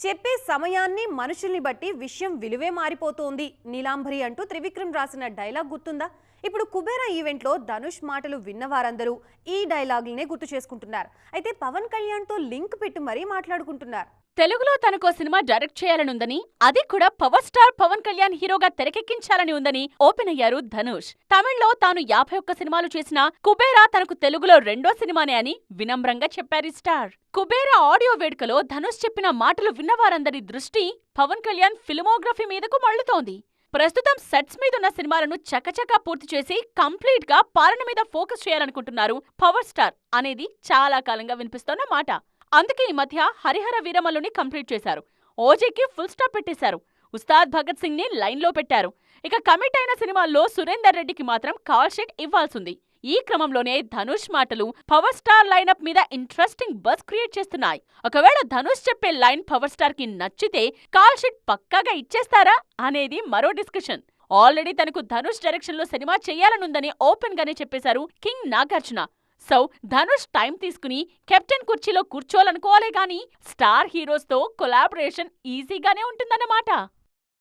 చెప్పే సమయాన్ని మనుషుల్ని బట్టి విషయం విలువే మారిపోతోంది. నీలాంబరి అంటూ త్రివిక్రమ్ రాసిన డైలాగ్ గుర్తుందా? ఇప్పుడు కుబేరా ఈవెంట్లో ధనుష్ మాటలు విన్న వారందరూ ఈ డైలాగులనే గుర్తు చేసుకుంటున్నారు. అయితే పవన్ కళ్యాణ్తో లింక్ పెట్టి మరీ మాట్లాడుకుంటున్నారు. తెలుగులో తనకో సినిమా డైరెక్ట్ చేయాలనుందని, అది కూడా పవర్ స్టార్ పవన్ కళ్యాణ్ హీరోగా తెరకెక్కించాలని ఉందని ఓపెన్ అయ్యారు ధనుష్. తమిళ్లో తాను 51 సినిమాలు చేసినా కుబేరా తనకు తెలుగులో రెండో సినిమానే అని వినమ్రంగా చెప్పారు స్టార్. కుబేరా ఆడియో వేడుకలో ధనుష్ చెప్పిన మాటలు విన్నవారందరి దృష్టి పవన్ కళ్యాణ్ ఫిల్మోగ్రఫీ మీదకు మళ్లుతోంది. ప్రస్తుతం సెట్స్ మీదున్న సినిమాలను చకచకా పూర్తి చేసి కంప్లీట్ గా పాలన మీద ఫోకస్ చేయాలనుకుంటున్నారు పవర్ స్టార్ అనేది చాలా కాలంగా వినిపిస్తోన్న మాట. అందుకే ఈ మధ్య హరిహర వీరమల్లుని కంప్లీట్ చేశారు. ఓజీకి ఫుల్ స్టాప్ పెట్టేశారు. ఉస్తాద్ భగత్ సింగ్ ని లైన్లో పెట్టారు. ఇక కమిట్ అయిన సినిమాల్లో సురేందర్ రెడ్డికి మాత్రం కాల్ షీట్ ఇవ్వాల్సింది. ఈ క్రమంలోనే ధనుష్ మాటలు పవర్ స్టార్ లైనప్ మీద ఇంట్రెస్టింగ్ బజ్ క్రియేట్ చేస్తున్నాయి. ఒకవేళ ధనుష్ చెప్పే లైన్ పవర్ స్టార్ కి నచ్చితే కాల్ షీట్ పక్కాగా ఇచ్చేస్తారా అనేది మరో డిస్కషన్. ఆల్రెడీ తనకు ధనుష్ డైరెక్షన్ లో సినిమా చేయాలనుందని ఓపెన్ గానే చెప్పేశారు king Nagarjuna. So Dhanush time తీసుకుని కెప్టెన్ కుర్చీలో కూర్చోవాలనుకోవాలే గాని స్టార్ హీరోస్ తో కొలాబరేషన్ ఈజీగానే ఉంటుందన్నమాట.